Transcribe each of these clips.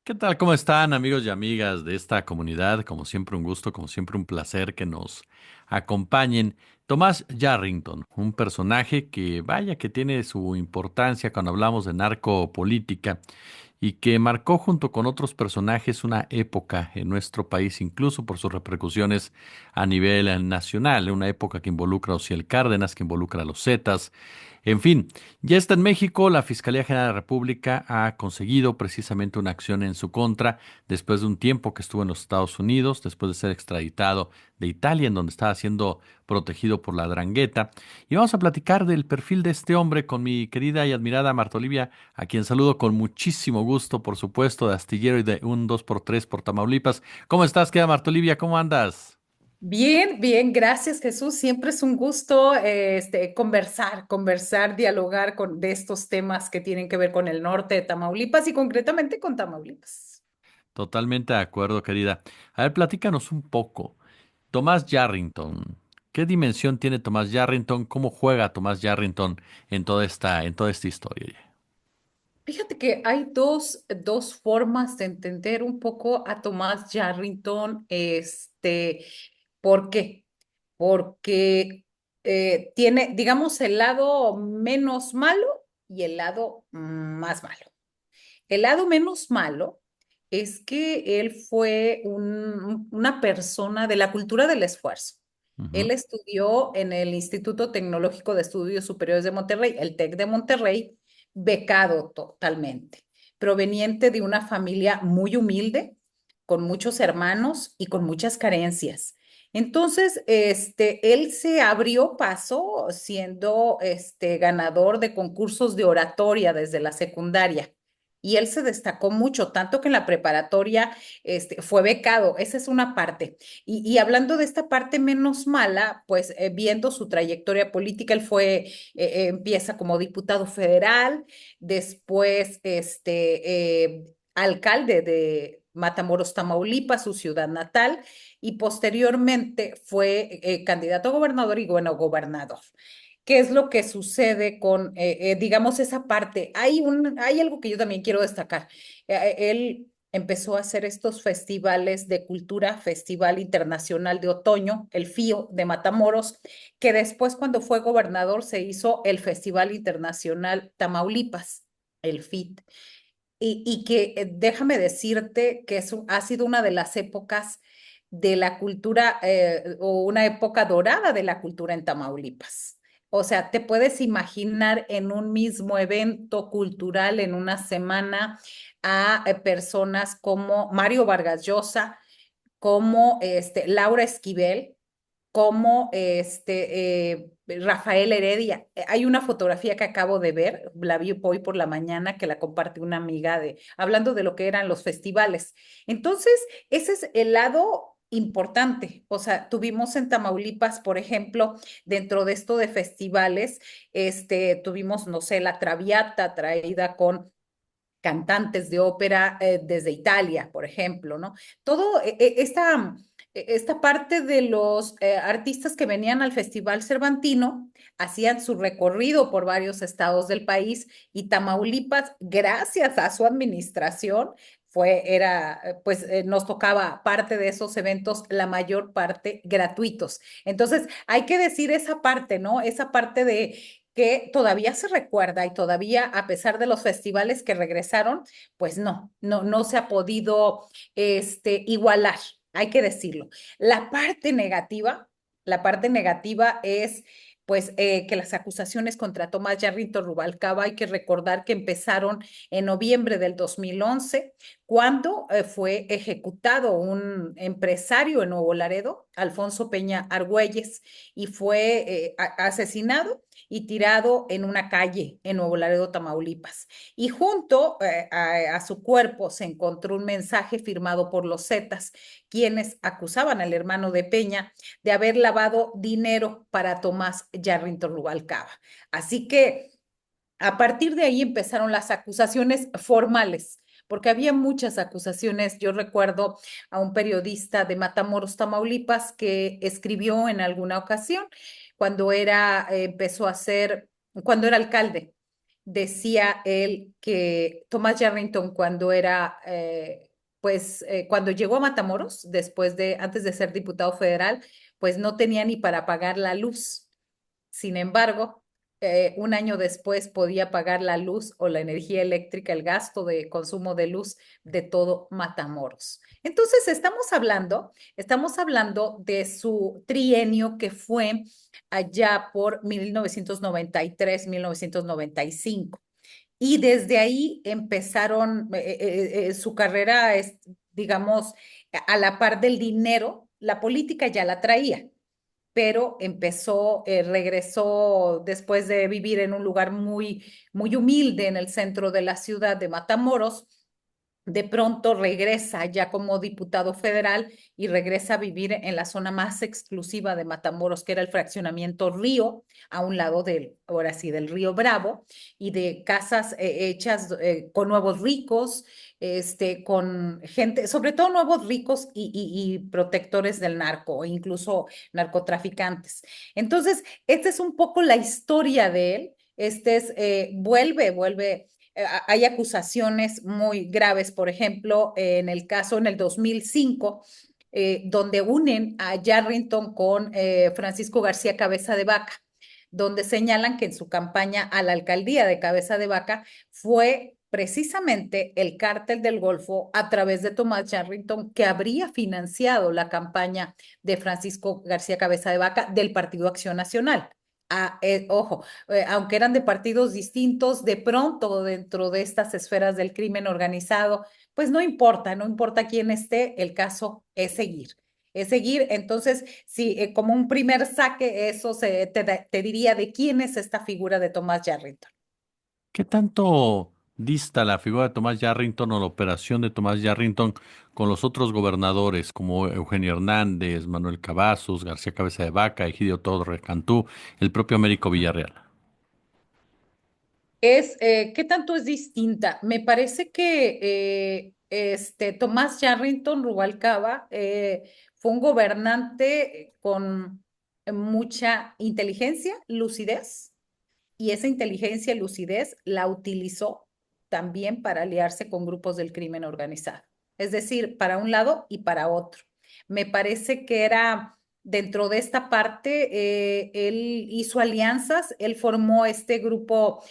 ¿Qué tal? ¿Cómo están, amigos y amigas de esta comunidad? Como siempre, un gusto, como siempre, un placer que nos acompañen. Tomás Yarrington, un personaje que, vaya, que tiene su importancia cuando hablamos de narcopolítica y que marcó junto con otros personajes una época en nuestro país, incluso por sus repercusiones a nivel nacional, una época que involucra a Ociel Cárdenas, que involucra a los Zetas. En fin, ya está en México, la Fiscalía General de la República ha conseguido precisamente una acción en su contra después de un tiempo que estuvo en los Estados Unidos, después de ser extraditado de Italia, en donde estaba siendo protegido por la Drangheta. Y vamos a platicar del perfil de este hombre con mi querida y admirada Marta Olivia, a quien saludo con muchísimo gusto, por supuesto, de Astillero y de un 2x3 por Tamaulipas. ¿Cómo estás, querida Marta Olivia? ¿Cómo andas? Bien, bien, gracias Jesús. Siempre es un gusto conversar, dialogar de estos temas que tienen que ver con el norte de Tamaulipas y concretamente con Tamaulipas. Totalmente de acuerdo, querida. A ver, platícanos un poco. Tomás Yarrington. ¿Qué dimensión tiene Tomás Yarrington? ¿Cómo juega Tomás Yarrington en toda esta historia? Fíjate que hay dos formas de entender un poco a Tomás Yarrington. ¿Por qué? Porque tiene, digamos, el lado menos malo y el lado más malo. El lado menos malo es que él fue una persona de la cultura del esfuerzo. Ujú. Él estudió en el Instituto Tecnológico de Estudios Superiores de Monterrey, el TEC de Monterrey, becado totalmente, proveniente de una familia muy humilde, con muchos hermanos y con muchas carencias. Entonces, él se abrió paso siendo ganador de concursos de oratoria desde la secundaria. Y él se destacó mucho, tanto que en la preparatoria fue becado. Esa es una parte. Y hablando de esta parte menos mala, pues viendo su trayectoria política, empieza como diputado federal, después alcalde de Matamoros, Tamaulipas, su ciudad natal, y posteriormente fue candidato a gobernador y bueno, gobernador. ¿Qué es lo que sucede con, digamos, esa parte? Hay algo que yo también quiero destacar. Él empezó a hacer estos festivales de cultura, Festival Internacional de Otoño, el FIO de Matamoros, que después cuando fue gobernador se hizo el Festival Internacional Tamaulipas, el FIT. Y que déjame decirte que ha sido una de las épocas de la cultura o una época dorada de la cultura en Tamaulipas. O sea, te puedes imaginar en un mismo evento cultural en una semana a personas como Mario Vargas Llosa, como Laura Esquivel, como Rafael Heredia. Hay una fotografía que acabo de ver, la vi hoy por la mañana, que la comparte una amiga hablando de lo que eran los festivales. Entonces, ese es el lado importante. O sea, tuvimos en Tamaulipas, por ejemplo, dentro de esto de festivales, tuvimos, no sé, la Traviata traída con cantantes de ópera desde Italia, por ejemplo, ¿no? Todo esta parte de los artistas que venían al Festival Cervantino hacían su recorrido por varios estados del país y Tamaulipas, gracias a su administración, nos tocaba parte de esos eventos, la mayor parte gratuitos. Entonces, hay que decir esa parte, ¿no? Esa parte de que todavía se recuerda y todavía, a pesar de los festivales que regresaron, pues no se ha podido igualar, hay que decirlo. La parte negativa es pues que las acusaciones contra Tomás Yarrito Rubalcaba, hay que recordar que empezaron en noviembre del 2011, cuando fue ejecutado un empresario en Nuevo Laredo, Alfonso Peña Argüelles, y fue asesinado y tirado en una calle en Nuevo Laredo, Tamaulipas. Y junto a su cuerpo se encontró un mensaje firmado por los Zetas, quienes acusaban al hermano de Peña de haber lavado dinero para Tomás Yarrington Rubalcaba. Así que a partir de ahí empezaron las acusaciones formales, porque había muchas acusaciones. Yo recuerdo a un periodista de Matamoros, Tamaulipas, que escribió en alguna ocasión, cuando era, empezó a ser, cuando era alcalde, decía él que Thomas Yarrington cuando era, cuando llegó a Matamoros, antes de ser diputado federal, pues no tenía ni para pagar la luz. Sin embargo, un año después podía pagar la luz o la energía eléctrica, el gasto de consumo de luz de todo Matamoros. Entonces, estamos hablando de su trienio que fue allá por 1993, 1995. Y desde ahí empezaron, su carrera es, digamos, a la par del dinero, la política ya la traía, pero regresó después de vivir en un lugar muy humilde en el centro de la ciudad de Matamoros. De pronto regresa ya como diputado federal y regresa a vivir en la zona más exclusiva de Matamoros, que era el fraccionamiento Río, a un lado ahora sí, del Río Bravo, y de casas hechas con nuevos ricos, con gente, sobre todo nuevos ricos y protectores del narco, o incluso narcotraficantes. Entonces, esta es un poco la historia de él. Vuelve hay acusaciones muy graves, por ejemplo, en el caso en el 2005, donde unen a Yarrington con Francisco García Cabeza de Vaca, donde señalan que en su campaña a la alcaldía de Cabeza de Vaca fue precisamente el cártel del Golfo a través de Tomás Yarrington que habría financiado la campaña de Francisco García Cabeza de Vaca del Partido Acción Nacional. Ojo, aunque eran de partidos distintos, de pronto dentro de estas esferas del crimen organizado, pues no importa, no importa quién esté, el caso es seguir. Es seguir, entonces, sí, como un primer saque, te diría de quién es esta figura de Tomás Yarrington. ¿Qué tanto dista la figura de Tomás Yarrington o la operación de Tomás Yarrington con los otros gobernadores como Eugenio Hernández, Manuel Cavazos, García Cabeza de Vaca, Egidio Torres Cantú, el propio Américo Villarreal? ¿Qué tanto es distinta? Me parece que Tomás Yarrington Rubalcaba fue un gobernante con mucha inteligencia, lucidez, y esa inteligencia y lucidez la utilizó también para aliarse con grupos del crimen organizado. Es decir, para un lado y para otro. Me parece que era dentro de esta parte, él hizo alianzas, él formó este grupo,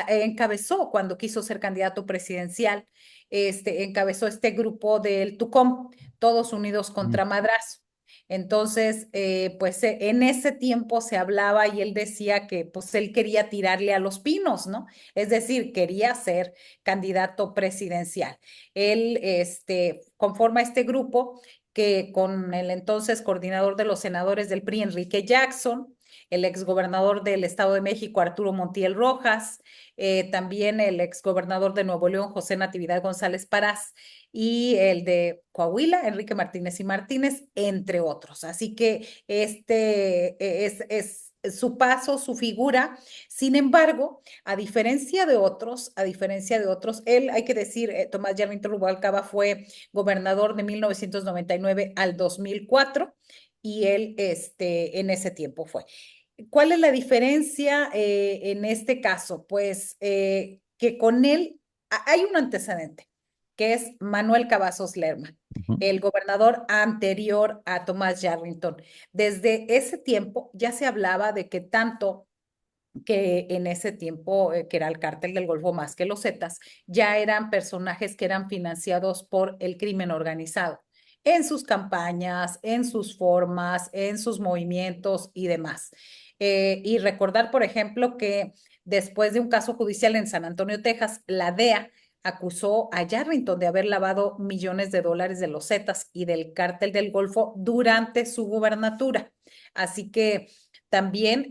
encabezó cuando quiso ser candidato presidencial, encabezó este grupo del Tucum, Todos Unidos Mm. contra Madrazo. Entonces, pues en ese tiempo se hablaba y él decía que pues él quería tirarle a los pinos, ¿no? Es decir, quería ser candidato presidencial. Él, conforma este grupo que con el entonces coordinador de los senadores del PRI, Enrique Jackson, el exgobernador del Estado de México, Arturo Montiel Rojas, también el exgobernador de Nuevo León, José Natividad González Parás, y el de Coahuila, Enrique Martínez y Martínez, entre otros. Así que es su paso, su figura. Sin embargo, a diferencia de otros, él, hay que decir, Tomás Yarrington Rubalcaba fue gobernador de 1999 al 2004 y él en ese tiempo fue. ¿Cuál es la diferencia en este caso? Pues que con él hay un antecedente, que es Manuel Cavazos Lerma, Ujú. el gobernador anterior a Tomás Yarrington. Desde ese tiempo ya se hablaba de que tanto que en ese tiempo, que era el cártel del Golfo más que los Zetas, ya eran personajes que eran financiados por el crimen organizado en sus campañas, en sus formas, en sus movimientos y demás. Y recordar, por ejemplo, que después de un caso judicial en San Antonio, Texas, la DEA acusó a Yarrington de haber lavado millones de dólares de los Zetas y del cártel del Golfo durante su gubernatura. Así que también,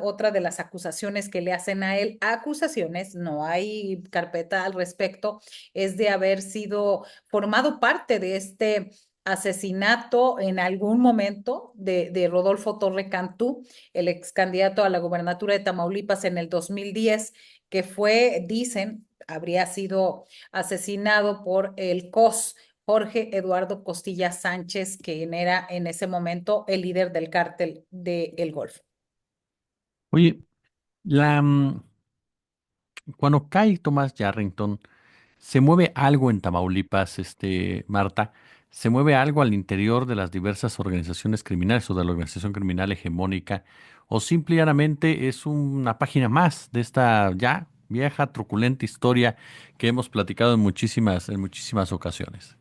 otra de las acusaciones que le hacen a él, acusaciones, no hay carpeta al respecto, es de haber sido formado parte de este asesinato en algún momento de Rodolfo Torre Cantú, el ex candidato a la gobernatura de Tamaulipas en el 2010, que fue, dicen, habría sido asesinado por el COS, Jorge Eduardo Costilla Sánchez, quien era en ese momento el líder del cártel de El Golfo. Oye, la, Cuando cae Tomás Yarrington, ¿se mueve algo en Tamaulipas, Marta? ¿Se mueve algo al interior de las diversas organizaciones criminales o de la organización criminal hegemónica? ¿O simplemente es una página más de esta ya vieja, truculenta historia que hemos platicado en muchísimas ocasiones?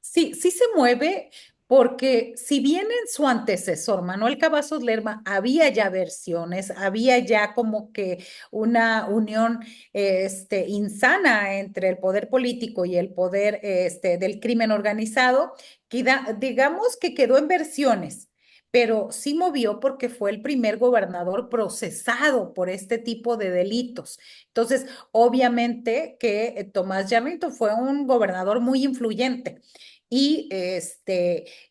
Sí, sí se mueve porque si bien en su antecesor, Manuel Cavazos Lerma, había ya versiones, había ya como que una unión insana entre el poder político y el poder del crimen organizado, digamos que quedó en versiones, pero sí movió porque fue el primer gobernador procesado por este tipo de delitos. Entonces, obviamente que Tomás Yarrington fue un gobernador muy influyente y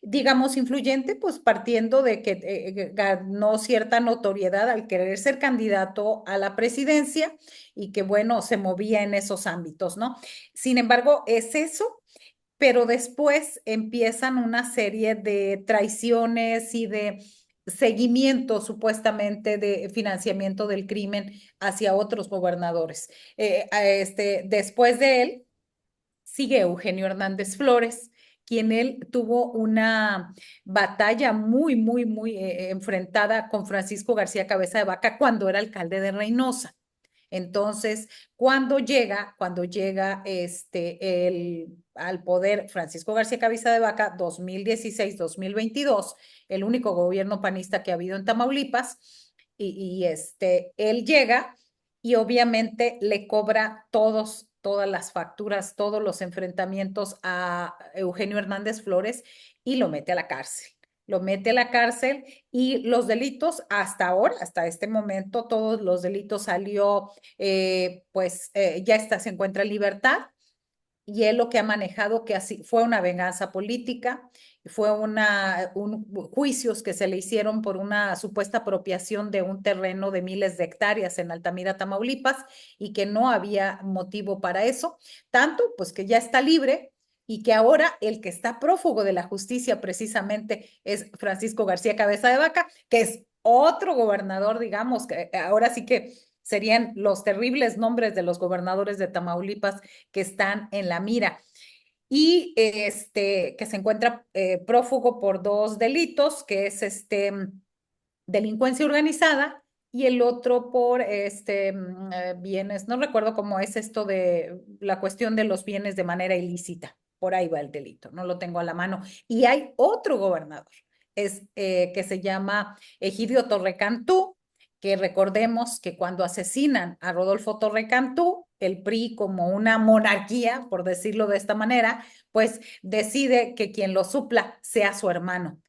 digamos, influyente, pues partiendo de que ganó cierta notoriedad al querer ser candidato a la presidencia y que, bueno, se movía en esos ámbitos, ¿no? Sin embargo, es eso, pero después empiezan una serie de traiciones y de seguimiento supuestamente de financiamiento del crimen hacia otros gobernadores. Después de él sigue Eugenio Hernández Flores, quien él tuvo una batalla muy enfrentada con Francisco García Cabeza de Vaca cuando era alcalde de Reynosa. Entonces, cuando llega al poder Francisco García Cabeza de Vaca, 2016-2022, el único gobierno panista que ha habido en Tamaulipas, él llega y obviamente le cobra todas las facturas, todos los enfrentamientos a Eugenio Hernández Flores y lo mete a la cárcel. Lo mete a la cárcel y los delitos hasta ahora, hasta este momento, todos los delitos salió, ya está, se encuentra en libertad y él lo que ha manejado que así fue una venganza política, fue juicios que se le hicieron por una supuesta apropiación de un terreno de miles de hectáreas en Altamira, Tamaulipas, y que no había motivo para eso, tanto pues que ya está libre y que ahora el que está prófugo de la justicia precisamente es Francisco García Cabeza de Vaca, que es otro gobernador, digamos, que ahora sí que serían los terribles nombres de los gobernadores de Tamaulipas que están en la mira y que se encuentra prófugo por dos delitos, que es delincuencia organizada y el otro por bienes, no recuerdo cómo es esto de la cuestión de los bienes de manera ilícita. Por ahí va el delito, no lo tengo a la mano. Y hay otro gobernador, que se llama Egidio Torrecantú, que recordemos que cuando asesinan a Rodolfo Torrecantú, el PRI como una monarquía, por decirlo de esta manera, pues decide que quien lo supla sea su hermano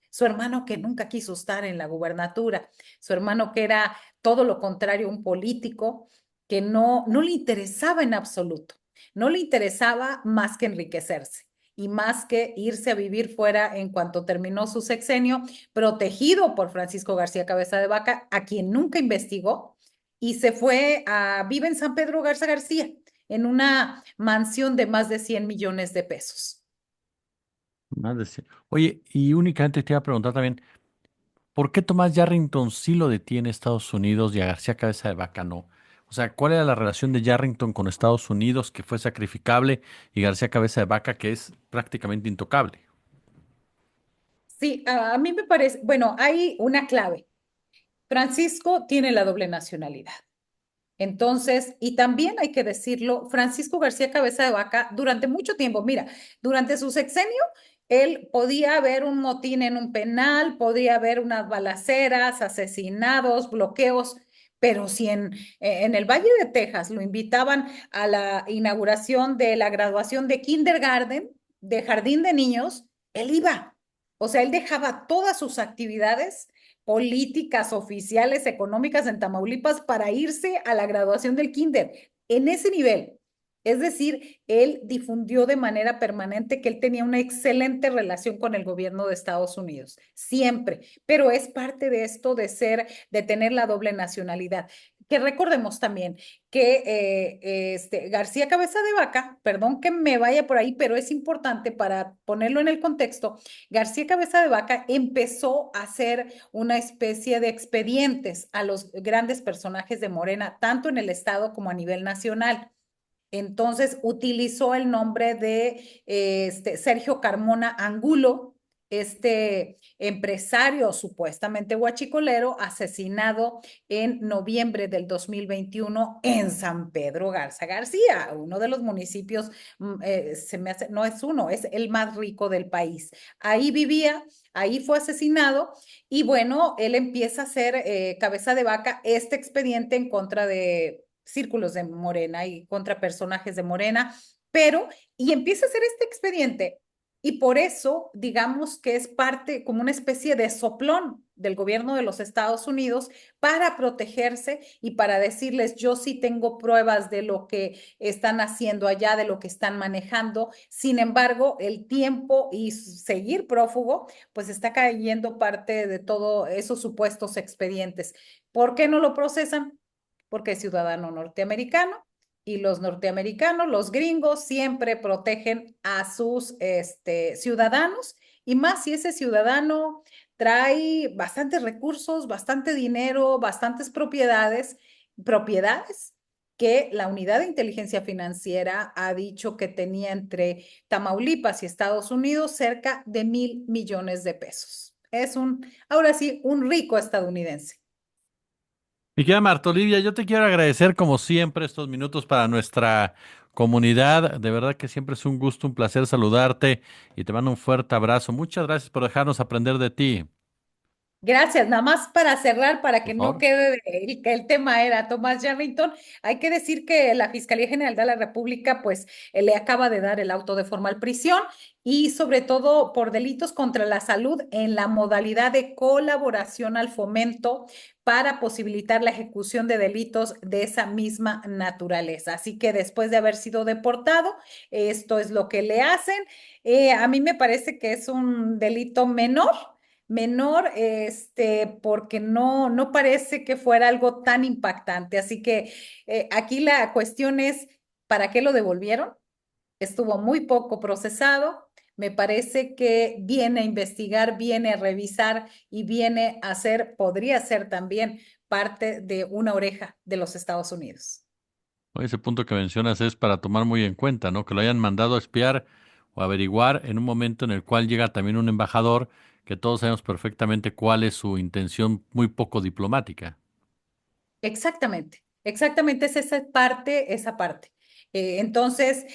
que nunca quiso estar en la gubernatura, su hermano que era todo lo contrario, un político que no le interesaba en absoluto, no le interesaba más que enriquecerse y más que irse a vivir fuera en cuanto terminó su sexenio, protegido por Francisco García Cabeza de Vaca, a quien nunca investigó, y se fue vive en San Pedro Garza García, en una mansión de más de 100 millones de pesos. Oye, y únicamente te iba a preguntar también, ¿por qué Tomás Yarrington sí lo detiene Estados Unidos y a García Cabeza de Vaca no? O sea, ¿cuál era la relación de Yarrington con Estados Unidos que fue sacrificable y García Cabeza de Vaca que es prácticamente intocable? Sí, a mí me parece, bueno, hay una clave. Francisco tiene la doble nacionalidad. Entonces, y también hay que decirlo, Francisco García Cabeza de Vaca, durante mucho tiempo, mira, durante su sexenio, él podía haber un motín en un penal, podía haber unas balaceras, asesinados, bloqueos, pero si en el Valle de Texas lo invitaban a la inauguración de la graduación de kindergarten, de jardín de niños, él iba. O sea, él dejaba todas sus actividades políticas, oficiales, económicas en Tamaulipas para irse a la graduación del kinder. En ese nivel. Es decir, él difundió de manera permanente que él tenía una excelente relación con el gobierno de Estados Unidos, siempre, pero es parte de esto de tener la doble nacionalidad. que recordemos también que García Cabeza de Vaca, perdón que me vaya por ahí, pero es importante para ponerlo en el contexto, García Cabeza de Vaca empezó a hacer una especie de expedientes a los grandes personajes de Morena, tanto en el estado como a nivel nacional. Entonces utilizó el nombre de Sergio Carmona Angulo, este empresario supuestamente huachicolero, asesinado en noviembre del 2021 en San Pedro Garza García, uno de los municipios, se me hace, no es uno, es el más rico del país. Ahí vivía, ahí fue asesinado y bueno, él empieza a hacer cabeza de vaca este expediente en contra de círculos de Morena y contra personajes de Morena, pero, y empieza a hacer este expediente. Y por eso, digamos que es parte, como una especie de soplón del gobierno de los Estados Unidos para protegerse y para decirles, yo sí tengo pruebas de lo que están haciendo allá, de lo que están manejando. Sin embargo, el tiempo y seguir prófugo, pues está cayendo parte de todos esos supuestos expedientes. ¿Por qué no lo procesan? Porque es ciudadano norteamericano y los norteamericanos, los gringos, siempre protegen a sus ciudadanos y más si ese ciudadano trae bastantes recursos, bastante dinero, bastantes propiedades que la unidad de inteligencia financiera ha dicho que tenía entre Tamaulipas y Estados Unidos cerca de 1,000 millones de pesos. Es ahora sí, un rico estadounidense. Mi querida Marta Olivia, yo te quiero agradecer como siempre estos minutos para nuestra comunidad. De verdad que siempre es un gusto, un placer saludarte y te mando un fuerte abrazo. Muchas gracias por dejarnos aprender de ti. Gracias. Nada más para cerrar, para que Por no favor. quede que el tema era Tomás Yarrington, hay que decir que la Fiscalía General de la República, pues, le acaba de dar el auto de formal prisión y sobre todo por delitos contra la salud en la modalidad de colaboración al fomento para posibilitar la ejecución de delitos de esa misma naturaleza. Así que después de haber sido deportado, esto es lo que le hacen. A mí me parece que es un delito menor, porque no parece que fuera algo tan impactante. Así que aquí la cuestión es, ¿para qué lo devolvieron? Estuvo muy poco procesado. Me parece que viene a investigar, viene a revisar y viene a ser, podría ser también parte de una oreja de los Estados Unidos. Ese punto que mencionas es para tomar muy en cuenta, ¿no? Que lo hayan mandado a espiar o averiguar en un momento en el cual llega también un embajador, que todos sabemos perfectamente cuál es su intención muy poco diplomática. Exactamente, exactamente es esa parte, esa parte. Entonces,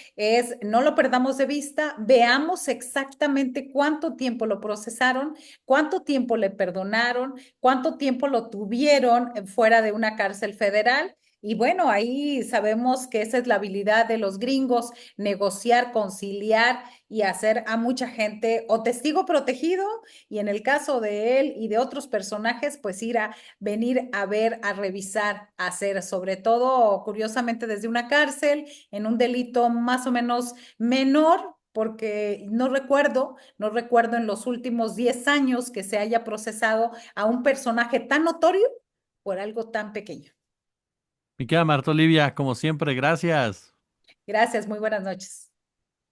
no lo perdamos de vista, veamos exactamente cuánto tiempo lo procesaron, cuánto tiempo le perdonaron, cuánto tiempo lo tuvieron fuera de una cárcel federal. Y bueno, ahí sabemos que esa es la habilidad de los gringos, negociar, conciliar y hacer a mucha gente o testigo protegido, y en el caso de él y de otros personajes, pues ir a venir a ver, a revisar, a hacer, sobre todo, curiosamente, desde una cárcel, en un delito más o menos menor, porque no recuerdo en los últimos 10 años que se haya procesado a un personaje tan notorio por algo tan pequeño. Mi querida Marta Olivia, como siempre, gracias. Gracias, muy buenas noches.